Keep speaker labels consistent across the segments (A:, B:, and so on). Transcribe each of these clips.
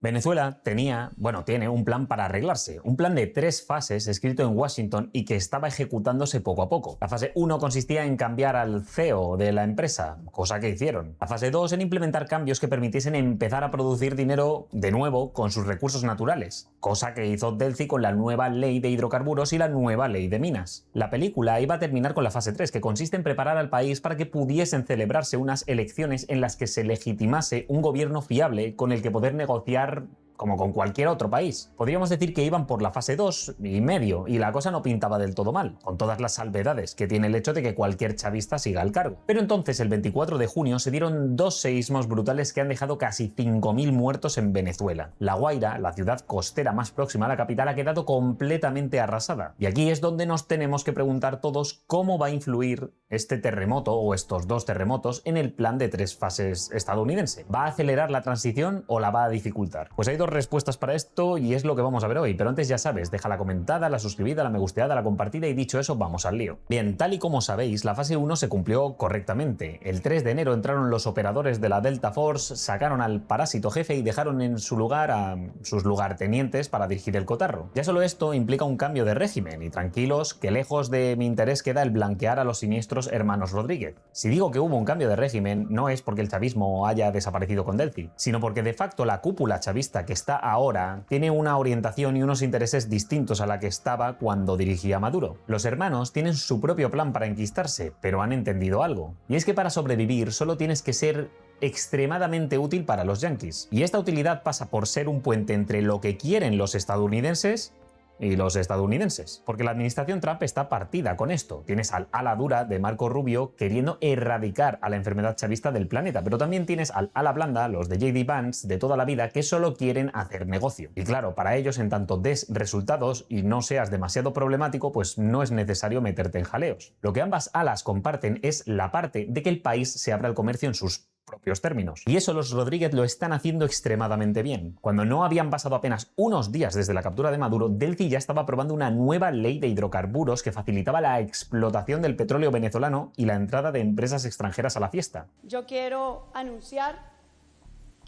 A: Venezuela tiene un plan para arreglarse, un plan de 3 fases escrito en Washington y que estaba ejecutándose poco a poco. La fase 1 consistía en cambiar al CEO de la empresa, cosa que hicieron. La fase 2 en implementar cambios que permitiesen empezar a producir dinero de nuevo con sus recursos naturales, cosa que hizo Delcy con la nueva ley de hidrocarburos y la nueva ley de minas. La película iba a terminar con la fase 3, que consiste en preparar al país para que pudiesen celebrarse unas elecciones en las que se legitimase un gobierno fiable con el que poder negociar como con cualquier otro país. Podríamos decir que iban por la fase 2 y medio, y la cosa no pintaba del todo mal, con todas las salvedades que tiene el hecho de que cualquier chavista siga al cargo. Pero entonces, el 24 de junio, se dieron 2 seísmos brutales que han dejado casi 5.000 muertos en Venezuela. La Guaira, la ciudad costera más próxima a la capital, ha quedado completamente arrasada. Y aquí es donde nos tenemos que preguntar todos cómo va a influir este terremoto o estos 2 terremotos en el plan de 3 fases estadounidense. ¿Va a acelerar la transición o la va a dificultar? Pues hay 2 respuestas para esto y es lo que vamos a ver hoy, pero antes ya sabes, deja la comentada, la suscribida, la me gusteada, la compartida y dicho eso, vamos al lío. Bien, tal y como sabéis, la fase 1 se cumplió correctamente. El 3 de enero entraron los operadores de la Delta Force, sacaron al parásito jefe y dejaron en su lugar a sus lugartenientes para dirigir el cotarro. Ya solo esto implica un cambio de régimen y tranquilos que lejos de mi interés queda el blanquear a los siniestros hermanos Rodríguez. Si digo que hubo un cambio de régimen, no es porque el chavismo haya desaparecido con Delcy, sino porque de facto la cúpula chavista que está ahora tiene una orientación y unos intereses distintos a la que estaba cuando dirigía Maduro. Los hermanos tienen su propio plan para enquistarse, pero han entendido algo. Y es que para sobrevivir solo tienes que ser extremadamente útil para los yanquis. Y esta utilidad pasa por ser un puente entre lo que quieren los estadounidenses y los estadounidenses. Porque la administración Trump está partida con esto. Tienes al ala dura de Marco Rubio queriendo erradicar a la enfermedad chavista del planeta, pero también tienes al ala blanda, los de J.D. Vance de toda la vida, que solo quieren hacer negocio. Y claro, para ellos, en tanto des resultados y no seas demasiado problemático, pues no es necesario meterte en jaleos. Lo que ambas alas comparten es la parte de que el país se abra al comercio en sus propios términos. Y eso los Rodríguez lo están haciendo extremadamente bien. Cuando no habían pasado apenas unos días desde la captura de Maduro, Delcy ya estaba aprobando una nueva ley de hidrocarburos que facilitaba la explotación del petróleo venezolano y la entrada de empresas extranjeras a la fiesta.
B: Yo quiero anunciar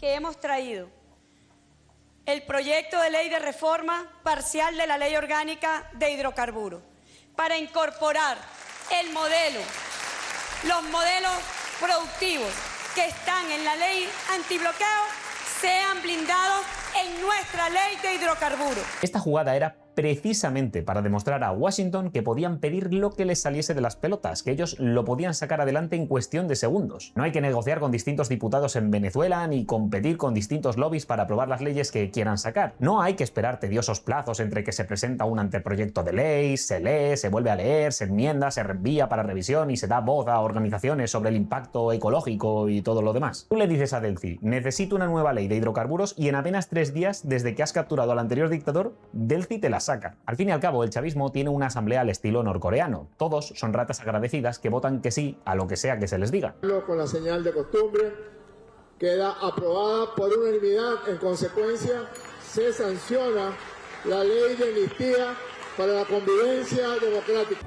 B: que hemos traído el proyecto de ley de reforma parcial de la Ley Orgánica de Hidrocarburos para incorporar los modelos productivos que están en la ley antibloqueo sean blindados en nuestra ley de hidrocarburos.
A: Esta jugada era precisamente para demostrar a Washington que podían pedir lo que les saliese de las pelotas, que ellos lo podían sacar adelante en cuestión de segundos. No hay que negociar con distintos diputados en Venezuela ni competir con distintos lobbies para aprobar las leyes que quieran sacar. No hay que esperar tediosos plazos entre que se presenta un anteproyecto de ley, se lee, se vuelve a leer, se enmienda, se reenvía para revisión y se da voz a organizaciones sobre el impacto ecológico y todo lo demás. Tú le dices a Delcy, necesito una nueva ley de hidrocarburos y en apenas 3 días desde que has capturado al anterior dictador, Delcy te la saca. Al fin y al cabo, el chavismo tiene una asamblea al estilo norcoreano. Todos son ratas agradecidas que votan que sí a lo que sea que se les diga.
C: Con la señal de costumbre, queda aprobada por unanimidad. En consecuencia, se sanciona la ley de amnistía para la convivencia democrática.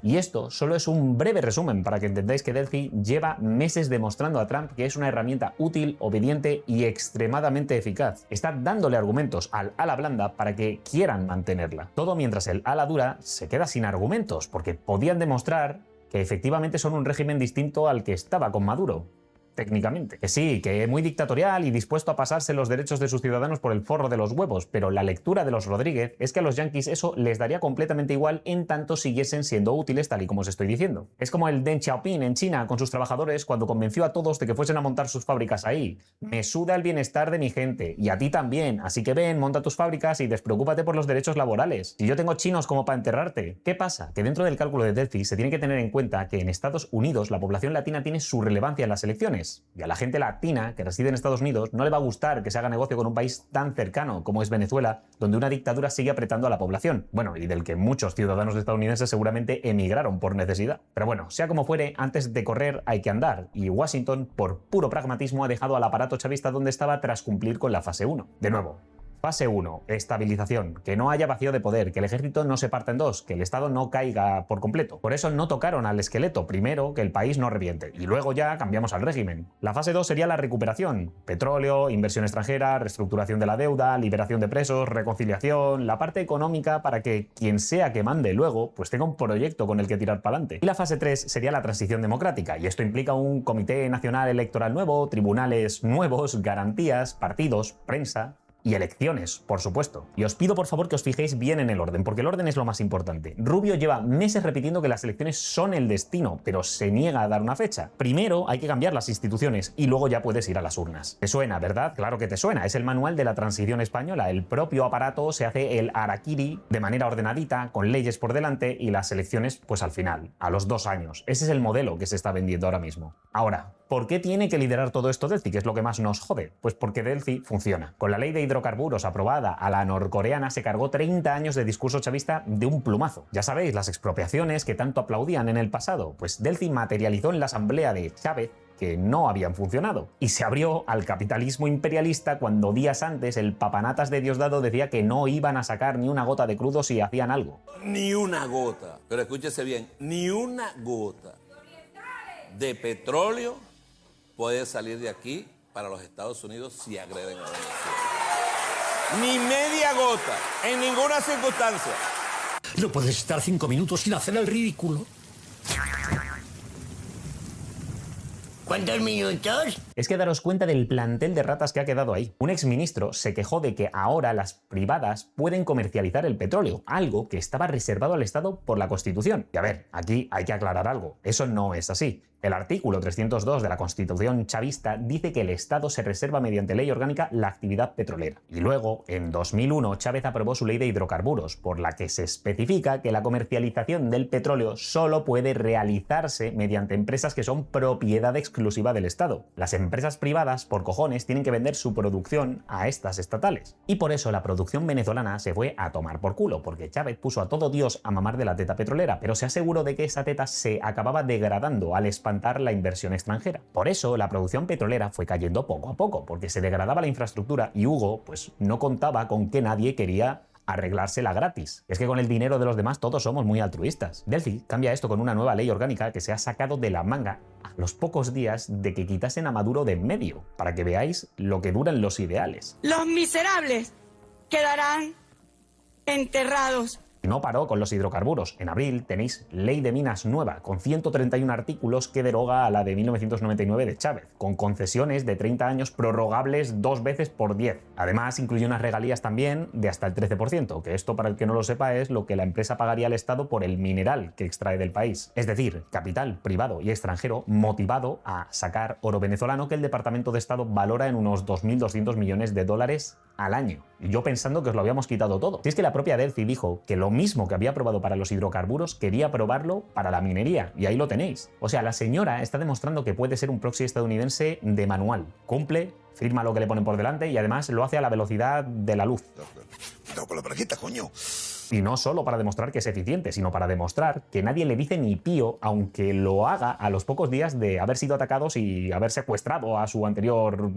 A: Y esto solo es un breve resumen para que entendáis que Delcy lleva meses demostrando a Trump que es una herramienta útil, obediente y extremadamente eficaz. Está dándole argumentos al ala blanda para que quieran mantenerla. Todo mientras el ala dura se queda sin argumentos, porque podían demostrar que efectivamente son un régimen distinto al que estaba con Maduro. Técnicamente. Que sí, que es muy dictatorial y dispuesto a pasarse los derechos de sus ciudadanos por el forro de los huevos, pero la lectura de los Rodríguez es que a los yanquis eso les daría completamente igual en tanto siguiesen siendo útiles tal y como os estoy diciendo. Es como el Deng Xiaoping en China con sus trabajadores cuando convenció a todos de que fuesen a montar sus fábricas ahí. Me suda el bienestar de mi gente, y a ti también, así que ven, monta tus fábricas y despreocúpate por los derechos laborales. Si yo tengo chinos como para enterrarte. ¿Qué pasa? Que dentro del cálculo de Delcy se tiene que tener en cuenta que en Estados Unidos la población latina tiene su relevancia en las elecciones. Y a la gente latina que reside en Estados Unidos no le va a gustar que se haga negocio con un país tan cercano como es Venezuela, donde una dictadura sigue apretando a la población. Bueno, y del que muchos ciudadanos estadounidenses seguramente emigraron por necesidad. Pero bueno, sea como fuere, antes de correr hay que andar, y Washington, por puro pragmatismo, ha dejado al aparato chavista donde estaba tras cumplir con la fase 1. De nuevo, Fase 1. Estabilización. Que no haya vacío de poder, que el ejército no se parta en dos, que el Estado no caiga por completo. Por eso no tocaron al esqueleto, primero que el país no reviente, y luego ya cambiamos al régimen. La fase 2 sería la recuperación. Petróleo, inversión extranjera, reestructuración de la deuda, liberación de presos, reconciliación, la parte económica para que quien sea que mande luego, pues tenga un proyecto con el que tirar para adelante. Y la fase 3 sería la transición democrática, y esto implica un Comité Nacional Electoral nuevo, tribunales nuevos, garantías, partidos, prensa y elecciones, por supuesto. Y os pido por favor que os fijéis bien en el orden, porque el orden es lo más importante. Rubio lleva meses repitiendo que las elecciones son el destino, pero se niega a dar una fecha. Primero hay que cambiar las instituciones y luego ya puedes ir a las urnas. ¿Te suena, verdad? Claro que te suena. Es el manual de la transición española. El propio aparato se hace el harakiri de manera ordenadita, con leyes por delante y las elecciones pues al final, a los 2 años. Ese es el modelo que se está vendiendo ahora mismo. Ahora, ¿por qué tiene que liderar todo esto Delcy, que es lo que más nos jode? Pues porque Delcy funciona. Con la ley de hidrocarburos aprobada a la norcoreana se cargó 30 años de discurso chavista de un plumazo. Ya sabéis, las expropiaciones que tanto aplaudían en el pasado, pues Delcy materializó en la asamblea de Chávez que no habían funcionado. Y se abrió al capitalismo imperialista cuando días antes el papanatas de Diosdado decía que no iban a sacar ni una gota de crudo si hacían algo.
D: Ni una gota, pero escúchese bien, ni una gota de petróleo puede salir de aquí para los Estados Unidos si agreden a Venezuela. Ni media gota, en ninguna circunstancia.
E: No puedes estar 5 minutos sin hacer el ridículo. ¿Cuántos minutos?
A: Es que daros cuenta del plantel de ratas que ha quedado ahí. Un exministro se quejó de que ahora las privadas pueden comercializar el petróleo, algo que estaba reservado al Estado por la Constitución. Y a ver, aquí hay que aclarar algo. Eso no es así. El artículo 302 de la Constitución chavista dice que el Estado se reserva mediante ley orgánica la actividad petrolera. Y luego, en 2001, Chávez aprobó su ley de hidrocarburos, por la que se especifica que la comercialización del petróleo solo puede realizarse mediante empresas que son propiedad exclusiva del Estado. Las empresas privadas, por cojones, tienen que vender su producción a estas estatales. Y por eso la producción venezolana se fue a tomar por culo, porque Chávez puso a todo Dios a mamar de la teta petrolera, pero se aseguró de que esa teta se acababa degradando al espantar la inversión extranjera. Por eso la producción petrolera fue cayendo poco a poco, porque se degradaba la infraestructura y Hugo pues no contaba con que nadie quería arreglársela gratis. Es que con el dinero de los demás todos somos muy altruistas. Delcy cambia esto con una nueva ley orgánica que se ha sacado de la manga a los pocos días de que quitasen a Maduro de en medio, para que veáis lo que duran los ideales.
B: Los miserables quedarán enterrados.
A: Y no paró con los hidrocarburos. En abril tenéis Ley de Minas nueva, con 131 artículos que deroga a la de 1999 de Chávez, con concesiones de 30 años prorrogables 2 veces por 10. Además, incluye unas regalías también de hasta el 13%, que esto, para el que no lo sepa, es lo que la empresa pagaría al Estado por el mineral que extrae del país. Es decir, capital privado y extranjero motivado a sacar oro venezolano que el Departamento de Estado valora en unos 2.200 millones de dólares al año. Y yo pensando que os lo habíamos quitado todo. Si es que la propia Delcy dijo que lo mismo que había aprobado para los hidrocarburos quería probarlo para la minería, y ahí lo tenéis. O sea, la señora está demostrando que puede ser un proxy estadounidense de manual. Cumple, firma lo que le ponen por delante y además lo hace a la velocidad de la luz.
E: Cuidado con la bragueta, coño.
A: Y no solo para demostrar que es eficiente, sino para demostrar que nadie le dice ni pío, aunque lo haga a los pocos días de haber sido atacados y haber secuestrado a su anterior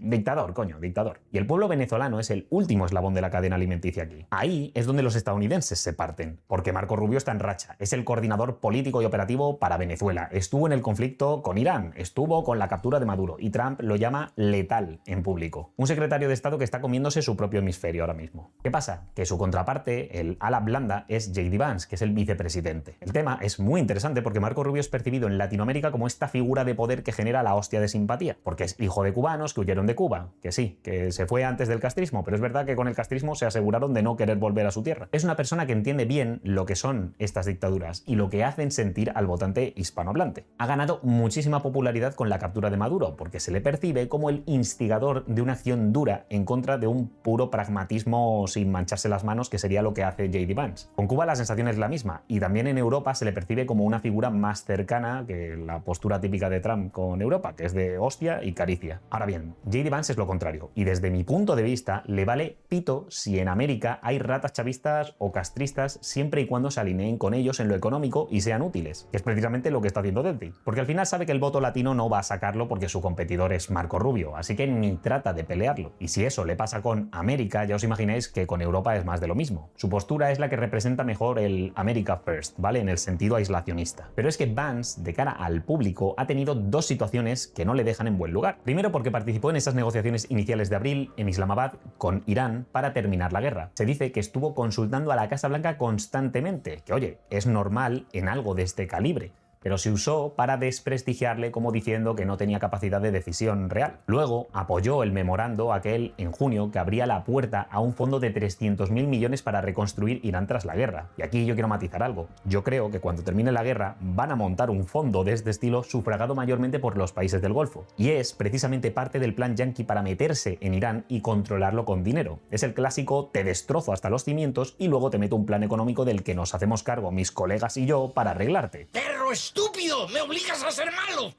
A: dictador, coño, dictador. Y el pueblo venezolano es el último eslabón de la cadena alimenticia aquí. Ahí es donde los estadounidenses se parten, porque Marco Rubio está en racha. Es el coordinador político y operativo para Venezuela. Estuvo en el conflicto con Irán, estuvo con la captura de Maduro, y Trump lo llama letal en público. Un secretario de Estado que está comiéndose su propio hemisferio ahora mismo. ¿Qué pasa? Que su contraparte, el ala blanda, es J.D. Vance, que es el vicepresidente. El tema es muy interesante porque Marco Rubio es percibido en Latinoamérica como esta figura de poder que genera la hostia de simpatía, porque es hijo de cubanos que huyeron de Cuba, que sí, que se fue antes del castrismo, pero es verdad que con el castrismo se aseguraron de no querer volver a su tierra. Es una persona que entiende bien lo que son estas dictaduras y lo que hacen sentir al votante hispanohablante. Ha ganado muchísima popularidad con la captura de Maduro, porque se le percibe como el instigador de una acción dura en contra de un puro pragmatismo sin mancharse las manos, que sería lo que hace J.D. Vance. Con Cuba la sensación es la misma, y también en Europa se le percibe como una figura más cercana que la postura típica de Trump con Europa, que es de hostia y caricia. Ahora bien, J.D. J.D. Vance es lo contrario, y desde mi punto de vista le vale pito si en América hay ratas chavistas o castristas siempre y cuando se alineen con ellos en lo económico y sean útiles, que es precisamente lo que está haciendo Delcy. Porque al final sabe que el voto latino no va a sacarlo porque su competidor es Marco Rubio, así que ni trata de pelearlo. Y si eso le pasa con América, ya os imagináis que con Europa es más de lo mismo. Su postura es la que representa mejor el America First, ¿vale? En el sentido aislacionista. Pero es que Vance, de cara al público, ha tenido dos situaciones que no le dejan en buen lugar. Primero, porque participó en esas negociaciones iniciales de abril en Islamabad con Irán para terminar la guerra. Se dice que estuvo consultando a la Casa Blanca constantemente, que oye, es normal en algo de este calibre, pero se usó para desprestigiarle como diciendo que no tenía capacidad de decisión real. Luego apoyó el memorando aquel en junio que abría la puerta a un fondo de 300.000 millones para reconstruir Irán tras la guerra. Y aquí yo quiero matizar algo. Yo creo que cuando termine la guerra van a montar un fondo de este estilo sufragado mayormente por los países del Golfo. Y es precisamente parte del plan yanqui para meterse en Irán y controlarlo con dinero. Es el clásico te destrozo hasta los cimientos y luego te meto un plan económico del que nos hacemos cargo mis colegas y yo para arreglarte.
E: ¡Perro estúpido! ¡Me obligas a ser malo!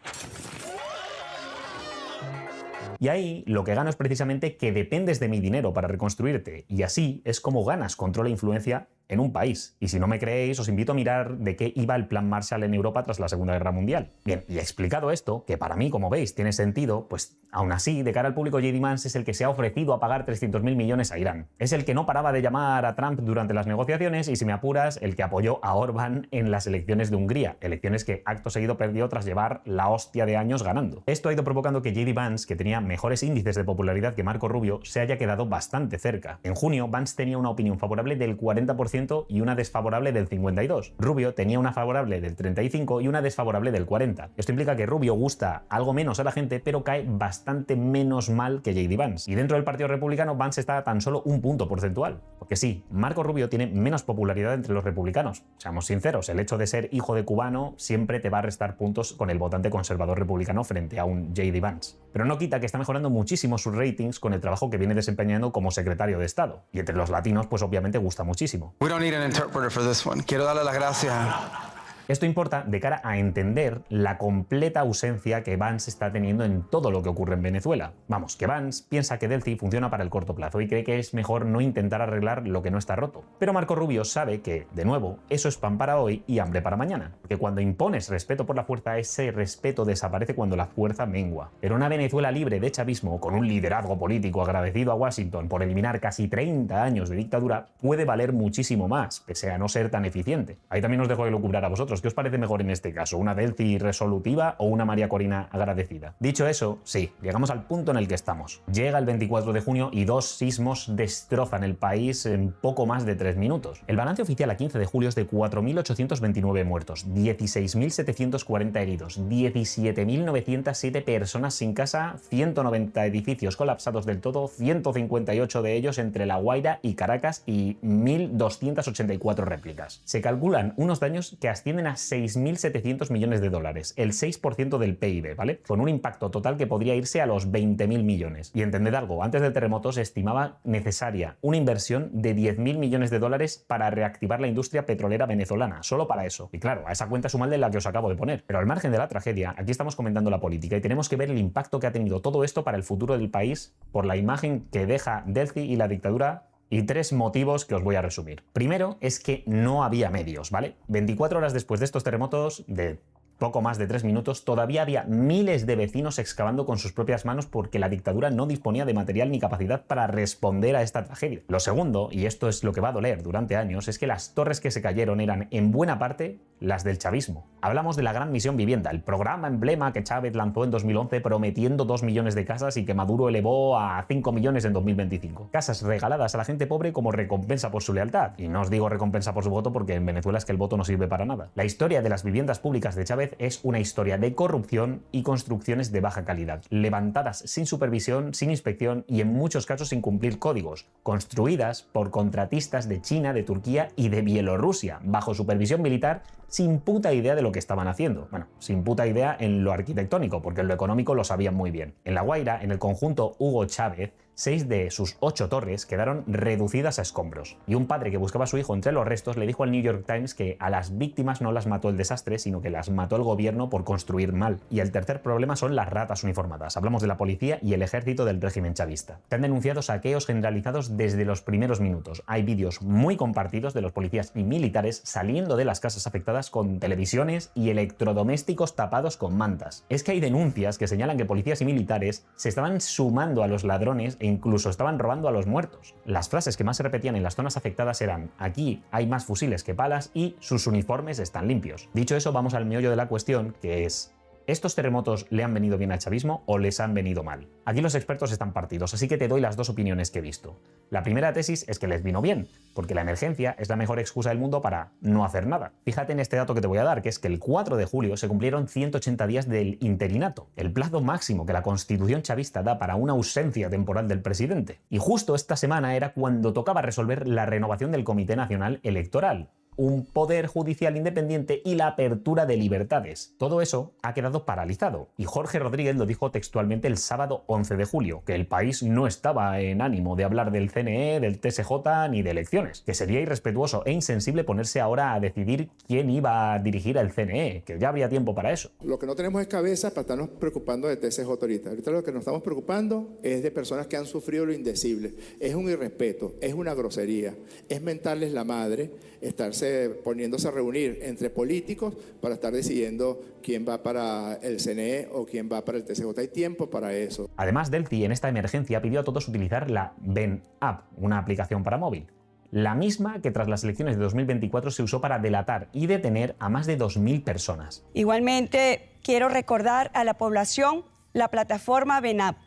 A: Y ahí lo que gano es precisamente que dependes de mi dinero para reconstruirte, y así es como ganas control e influencia en un país. Y si no me creéis, os invito a mirar de qué iba el Plan Marshall en Europa tras la Segunda Guerra Mundial. Bien, y explicado esto, que para mí, como veis, tiene sentido, pues aún así, de cara al público, J.D. Vance es el que se ha ofrecido a pagar 300.000 millones a Irán. Es el que no paraba de llamar a Trump durante las negociaciones y, si me apuras, el que apoyó a Orbán en las elecciones de Hungría, elecciones que acto seguido perdió tras llevar la hostia de años ganando. Esto ha ido provocando que J.D. Vance, que tenía mejores índices de popularidad que Marco Rubio, se haya quedado bastante cerca. En junio, Vance tenía una opinión favorable del 40% y una desfavorable del 52%. Rubio tenía una favorable del 35% y una desfavorable del 40%. Esto implica que Rubio gusta algo menos a la gente, pero cae bastante menos mal que J.D. Vance. Y dentro del Partido Republicano, Vance está a tan solo un punto porcentual. Porque sí, Marco Rubio tiene menos popularidad entre los republicanos. Seamos sinceros, el hecho de ser hijo de cubano siempre te va a restar puntos con el votante conservador republicano frente a un J.D. Vance. Pero no quita que está mejorando muchísimo sus ratings con el trabajo que viene desempeñando como secretario de Estado. Y entre los latinos, pues obviamente gusta muchísimo.
F: We don't need an interpreter for this one. Quiero darle las gracias.
A: Esto importa de cara a entender la completa ausencia que Vance está teniendo en todo lo que ocurre en Venezuela. Vamos, que Vance piensa que Delcy funciona para el corto plazo y cree que es mejor no intentar arreglar lo que no está roto. Pero Marco Rubio sabe que, de nuevo, eso es pan para hoy y hambre para mañana. Porque cuando impones respeto por la fuerza, ese respeto desaparece cuando la fuerza mengua. Pero una Venezuela libre de chavismo, con un liderazgo político agradecido a Washington por eliminar casi 30 años de dictadura, puede valer muchísimo más, pese a no ser tan eficiente. Ahí también os dejo de lucubrar a vosotros. ¿Qué os parece mejor en este caso? ¿Una Delcy resolutiva o una María Corina agradecida? Dicho eso, sí, llegamos al punto en el que estamos. Llega el 24 de junio y dos sismos destrozan el país en poco más de 3 minutos. El balance oficial a 15 de julio es de 4.829 muertos, 16.740 heridos, 17.907 personas sin casa, 190 edificios colapsados del todo, 158 de ellos entre La Guaira y Caracas y 1.284 réplicas. Se calculan unos daños que ascienden a 6.700 millones de dólares, el 6% del PIB, ¿vale? Con un impacto total que podría irse a los 20.000 millones. Y entended algo, antes del terremoto se estimaba necesaria una inversión de 10.000 millones de dólares para reactivar la industria petrolera venezolana, solo para eso. Y claro, a esa cuenta sumadle la que os acabo de poner. Pero al margen de la tragedia, aquí estamos comentando la política y tenemos que ver el impacto que ha tenido todo esto para el futuro del país por la imagen que deja Delcy y la dictadura. Y 3 motivos que os voy a resumir. Primero es que no había medios, ¿vale? 24 horas después de estos terremotos, de poco más de 3 minutos, todavía había miles de vecinos excavando con sus propias manos porque la dictadura no disponía de material ni capacidad para responder a esta tragedia. Lo segundo, y esto es lo que va a doler durante años, es que las torres que se cayeron eran en buena parte las del chavismo. Hablamos de la Gran Misión Vivienda, el programa emblema que Chávez lanzó en 2011 prometiendo 2 millones de casas y que Maduro elevó a 5 millones en 2025. Casas regaladas a la gente pobre como recompensa por su lealtad. Y no os digo recompensa por su voto porque en Venezuela es que el voto no sirve para nada. La historia de las viviendas públicas de Chávez es una historia de corrupción y construcciones de baja calidad, levantadas sin supervisión, sin inspección y en muchos casos sin cumplir códigos, construidas por contratistas de China, de Turquía y de Bielorrusia, bajo supervisión militar sin puta idea de lo que estaban haciendo. Bueno, sin puta idea en lo arquitectónico, porque en lo económico lo sabían muy bien. En La Guaira, en el conjunto Hugo Chávez, 6 de sus 8 torres quedaron reducidas a escombros. Y un padre que buscaba a su hijo entre los restos le dijo al New York Times que a las víctimas no las mató el desastre, sino que las mató el gobierno por construir mal. Y el tercer problema son las ratas uniformadas. Hablamos de la policía y el ejército del régimen chavista. Se han denunciado saqueos generalizados desde los primeros minutos. Hay vídeos muy compartidos de los policías y militares saliendo de las casas afectadas con televisiones y electrodomésticos tapados con mantas. Es que hay denuncias que señalan que policías y militares se estaban sumando a los ladrones e incluso estaban robando a los muertos. Las frases que más se repetían en las zonas afectadas eran: aquí hay más fusiles que palas y sus uniformes están limpios. Dicho eso, vamos al meollo de la cuestión, que es: ¿estos terremotos le han venido bien al chavismo o les han venido mal? Aquí los expertos están partidos, así que te doy las dos opiniones que he visto. La primera tesis es que les vino bien, porque la emergencia es la mejor excusa del mundo para no hacer nada. Fíjate en este dato que te voy a dar, que es que el 4 de julio se cumplieron 180 días del interinato, el plazo máximo que la Constitución chavista da para una ausencia temporal del presidente. Y justo esta semana era cuando tocaba resolver la renovación del Comité Nacional Electoral, un poder judicial independiente y la apertura de libertades. Todo eso ha quedado paralizado, y Jorge Rodríguez lo dijo textualmente el sábado 11 de julio, que el país no estaba en ánimo de hablar del CNE, del TSJ ni de elecciones, que sería irrespetuoso e insensible ponerse ahora a decidir quién iba a dirigir al CNE, que ya habría tiempo para eso.
C: Lo que no tenemos es cabeza para estarnos preocupando de TSJ ahorita. Ahorita lo que nos estamos preocupando es de personas que han sufrido lo indecible. Es un irrespeto, es una grosería, es mentarles la madre, estarse poniéndose a reunir entre políticos para estar decidiendo quién va para el CNE o quién va para el TSJ. Hay tiempo para eso.
A: Además, Delphi en esta emergencia pidió a todos utilizar la Ven App, una aplicación para móvil. La misma que tras las elecciones de 2024 se usó para delatar y detener a más de 2.000 personas.
B: Igualmente, quiero recordar a la población la plataforma VENAP,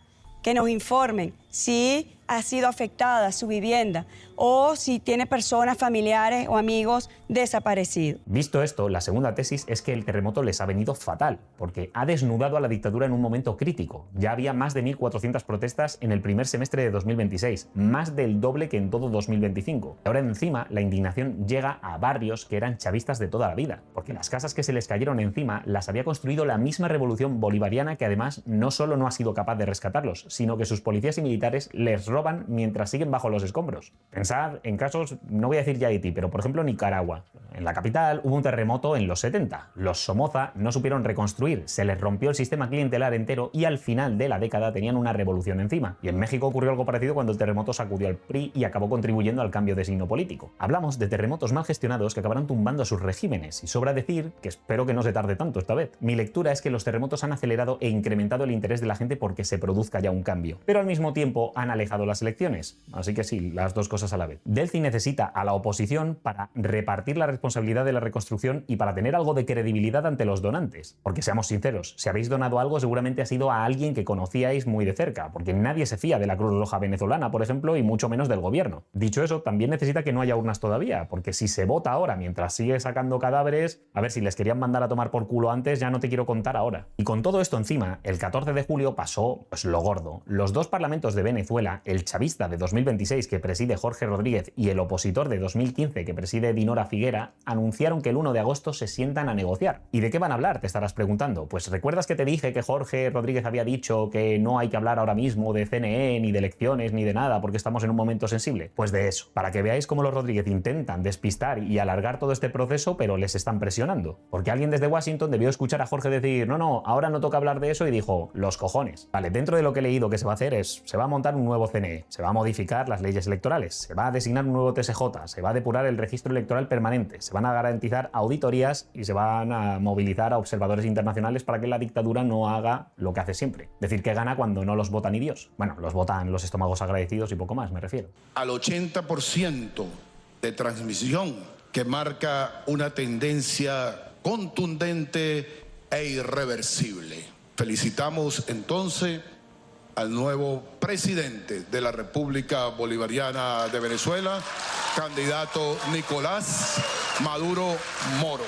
B: que nos informen si ha sido afectada su vivienda o si tiene personas, familiares o amigos desaparecidos.
A: Visto esto, la segunda tesis es que el terremoto les ha venido fatal, porque ha desnudado a la dictadura en un momento crítico. Ya había más de 1.400 protestas en el primer semestre de 2026, más del doble que en todo 2025. Ahora encima, la indignación llega a barrios que eran chavistas de toda la vida, porque las casas que se les cayeron encima las había construido la misma revolución bolivariana, que además no solo no ha sido capaz de rescatarlos, sino que sus policías y militares les roban mientras siguen bajo los escombros. Pensad en casos, no voy a decir ya Haití, pero por ejemplo Nicaragua. En la capital hubo un terremoto en los 70. Los Somoza no supieron reconstruir, se les rompió el sistema clientelar entero y al final de la década tenían una revolución encima. Y en México ocurrió algo parecido cuando el terremoto sacudió al PRI y acabó contribuyendo al cambio de signo político. Hablamos de terremotos mal gestionados que acabarán tumbando a sus regímenes, y sobra decir que espero que no se tarde tanto esta vez. Mi lectura es que los terremotos han acelerado e incrementado el interés de la gente porque se produzca ya un cambio, pero al mismo tiempo han alejado las elecciones. Así que sí, las dos cosas a la vez. Delphi necesita a la oposición para repartir la responsabilidad de la reconstrucción y para tener algo de credibilidad ante los donantes. Porque seamos sinceros, si habéis donado algo seguramente ha sido a alguien que conocíais muy de cerca, porque nadie se fía de la Cruz Roja venezolana, por ejemplo, y mucho menos del gobierno. Dicho eso, también necesita que no haya urnas todavía, porque si se vota ahora mientras sigue sacando cadáveres, a ver, si les querían mandar a tomar por culo antes, ya no te quiero contar ahora. Y con todo esto encima, el 14 de julio pasó pues lo gordo. Los dos parlamentos de Venezuela, el chavista de 2026 que preside Jorge Rodríguez y el opositor de 2015 que preside Dinora Figuera, anunciaron que el 1 de agosto se sientan a negociar. ¿Y de qué van a hablar? Te estarás preguntando. Pues ¿recuerdas que te dije que Jorge Rodríguez había dicho que no hay que hablar ahora mismo de CNE, ni de elecciones, ni de nada, porque estamos en un momento sensible? Pues de eso, para que veáis cómo los Rodríguez intentan despistar y alargar todo este proceso, pero les están presionando. Porque alguien desde Washington debió escuchar a Jorge decir, no, ahora no toca hablar de eso, y dijo, los cojones. Vale, dentro de lo que he leído que se va a hacer es, se va a montar un nuevo CNE, se va a modificar las leyes electorales, se va a designar un nuevo TSJ, se va a depurar el registro electoral permanente, se van a garantizar auditorías y se van a movilizar a observadores internacionales para que la dictadura no haga lo que hace siempre. Decir que gana cuando no los vota ni Dios. Bueno, los votan los estómagos agradecidos y poco más, me refiero.
G: Al 80% de transmisión que marca una tendencia contundente e irreversible. Felicitamos entonces al nuevo presidente de la República Bolivariana de Venezuela, candidato Nicolás Maduro Moro.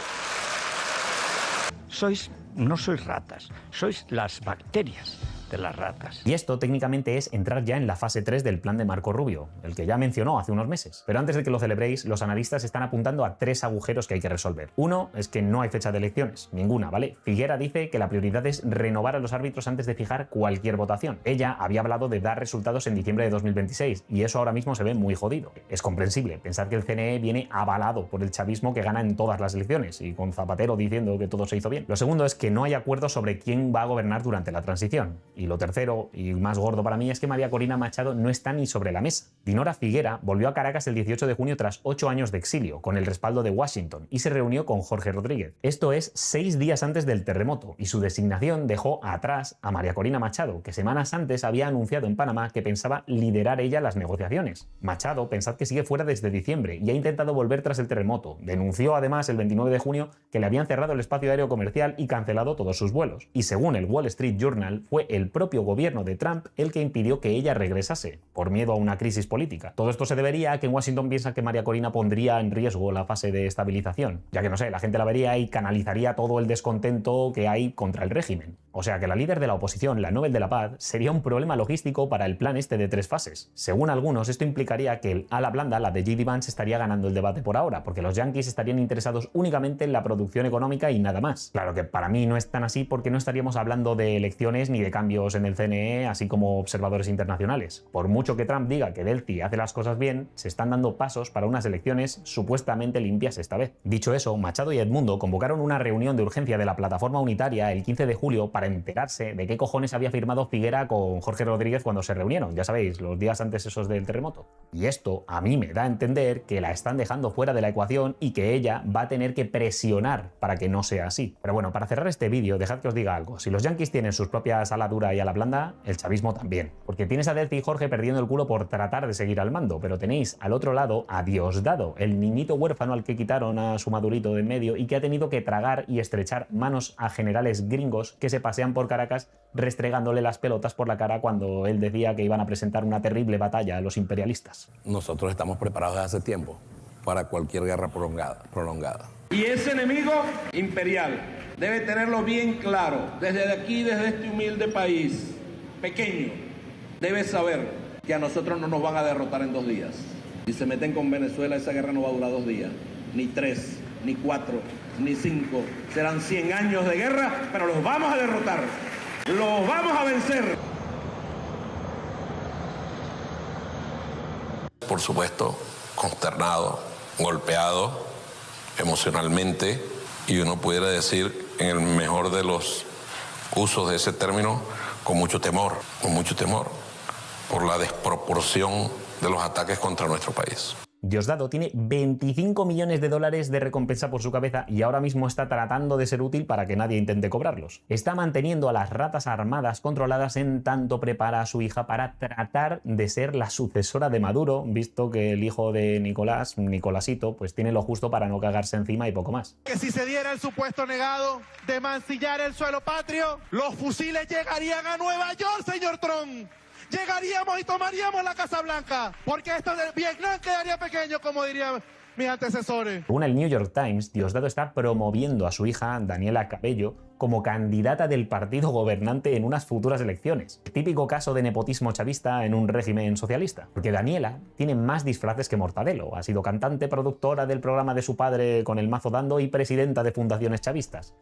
E: No sois ratas, sois las bacterias. de las ratas.
A: Y esto técnicamente es entrar ya en la fase 3 del plan de Marco Rubio, el que ya mencionó hace unos meses. Pero antes de que lo celebréis, los analistas están apuntando a 3 agujeros que hay que resolver. Uno es que no hay fecha de elecciones, ninguna, ¿vale? Figuera dice que la prioridad es renovar a los árbitros antes de fijar cualquier votación. Ella había hablado de dar resultados en diciembre de 2026 y eso ahora mismo se ve muy jodido. Es comprensible, pensad que el CNE viene avalado por el chavismo que gana en todas las elecciones y con Zapatero diciendo que todo se hizo bien. Lo segundo es que no hay acuerdo sobre quién va a gobernar durante la transición. Y lo tercero, y más gordo para mí, es que María Corina Machado no está ni sobre la mesa. Dinora Figuera volvió a Caracas el 18 de junio tras 8 años de exilio, con el respaldo de Washington, y se reunió con Jorge Rodríguez. Esto es 6 días antes del terremoto, y su designación dejó atrás a María Corina Machado, que semanas antes había anunciado en Panamá que pensaba liderar ella las negociaciones. Machado, pensad que sigue fuera desde diciembre y ha intentado volver tras el terremoto. Denunció además el 29 de junio que le habían cerrado el espacio aéreo comercial y cancelado todos sus vuelos. Y según el Wall Street Journal, fue el propio gobierno de Trump el que impidió que ella regresase, por miedo a una crisis política. Todo esto se debería a que en Washington piensa que María Corina pondría en riesgo la fase de estabilización, ya que no sé, la gente la vería y canalizaría todo el descontento que hay contra el régimen. O sea que la líder de la oposición, la Nobel de la Paz, sería un problema logístico para el plan este de 3 fases. Según algunos, esto implicaría que el ala blanda, la de J.D. Vance, estaría ganando el debate por ahora, porque los yanquis estarían interesados únicamente en la producción económica y nada más. Claro que para mí no es tan así porque no estaríamos hablando de elecciones ni de cambios en el CNE, así como observadores internacionales. Por mucho que Trump diga que Delcy hace las cosas bien, se están dando pasos para unas elecciones supuestamente limpias esta vez. Dicho eso, Machado y Edmundo convocaron una reunión de urgencia de la plataforma unitaria el 15 de julio para enterarse de qué cojones había firmado Figuera con Jorge Rodríguez cuando se reunieron, ya sabéis, los días antes esos del terremoto. Y esto a mí me da a entender que la están dejando fuera de la ecuación y que ella va a tener que presionar para que no sea así. Pero bueno, para cerrar este vídeo, dejad que os diga algo. Si los yanquis tienen sus propias ala dura y ala blanda, el chavismo también. Porque tienes a Delcy y Jorge perdiendo el culo por tratar de seguir al mando, pero tenéis al otro lado a Diosdado, el niñito huérfano al que quitaron a su madurito de en medio y que ha tenido que tragar y estrechar manos a generales gringos que se pasean por Caracas restregándole las pelotas por la cara cuando él decía que iban a presentar una terrible batalla a los imperialistas.
D: Nosotros estamos preparados desde hace tiempo para cualquier guerra prolongada.
H: Y ese enemigo imperial debe tenerlo bien claro, desde aquí, desde este humilde país pequeño, debe saber que a nosotros no nos van a derrotar en 2 días. Si se meten con Venezuela, esa guerra no va a durar 2 días, ni 3, ni 4, ni 5. Serán 100 años de guerra, pero los vamos a derrotar, los vamos a vencer.
D: Por supuesto, consternado, golpeado emocionalmente, y uno pudiera decir, en el mejor de los usos de ese término, con mucho temor por la desproporción de los ataques contra nuestro país.
A: Diosdado tiene 25 millones de dólares de recompensa por su cabeza y ahora mismo está tratando de ser útil para que nadie intente cobrarlos. Está manteniendo a las ratas armadas controladas en tanto prepara a su hija para tratar de ser la sucesora de Maduro, visto que el hijo de Nicolásito, pues tiene lo justo para no cagarse encima y poco más.
I: Que si se diera el supuesto negado de mancillar el suelo patrio, los fusiles llegarían a Nueva York, señor Trump. Llegaríamos y tomaríamos la Casa Blanca, porque esto de Vietnam quedaría pequeño, como dirían mis antecesores.
A: Según el New York Times, Diosdado está promoviendo a su hija, Daniela Cabello, como candidata del partido gobernante en unas futuras elecciones. Típico caso de nepotismo chavista en un régimen socialista. Porque Daniela tiene más disfraces que Mortadelo. Ha sido cantante, productora del programa de su padre Con el Mazo Dando y presidenta de fundaciones chavistas.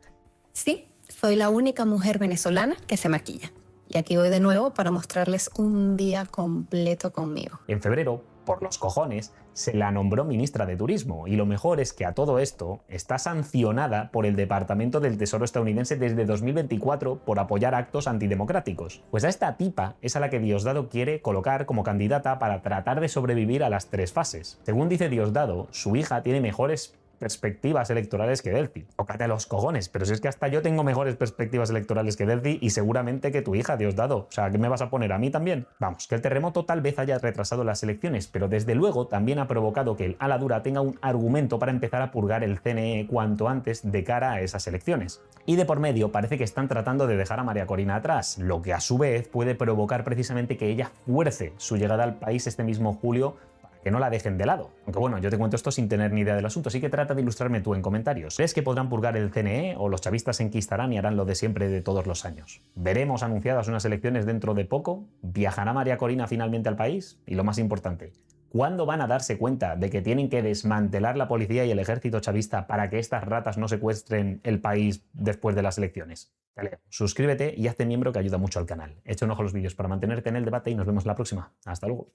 J: Sí, soy la única mujer venezolana que se maquilla. Y aquí voy de nuevo para mostrarles un día completo conmigo.
A: En febrero, por los cojones, se la nombró ministra de Turismo. Y lo mejor es que a todo esto está sancionada por el Departamento del Tesoro estadounidense desde 2024 por apoyar actos antidemocráticos. Pues a esta tipa es a la que Diosdado quiere colocar como candidata para tratar de sobrevivir a las 3 fases. Según dice Diosdado, su hija tiene mejores perspectivas electorales que Delcy. Tócate los cojones, pero si es que hasta yo tengo mejores perspectivas electorales que Delcy y seguramente que tu hija, Diosdado. O sea, ¿qué me vas a poner a mí también? Vamos, que el terremoto tal vez haya retrasado las elecciones, pero desde luego también ha provocado que el ala dura tenga un argumento para empezar a purgar el CNE cuanto antes de cara a esas elecciones. Y de por medio parece que están tratando de dejar a María Corina atrás, lo que a su vez puede provocar precisamente que ella fuerce su llegada al país este mismo julio que no la dejen de lado. Aunque bueno, yo te cuento esto sin tener ni idea del asunto, así que trata de ilustrarme tú en comentarios. ¿Crees que podrán purgar el CNE o los chavistas se enquistarán y harán lo de siempre de todos los años? ¿Veremos anunciadas unas elecciones dentro de poco? ¿Viajará María Corina finalmente al país? Y lo más importante, ¿cuándo van a darse cuenta de que tienen que desmantelar la policía y el ejército chavista para que estas ratas no secuestren el país después de las elecciones? Te leo. Suscríbete y hazte miembro, que ayuda mucho al canal. Echa un ojo a los vídeos para mantenerte en el debate y nos vemos la próxima. Hasta luego.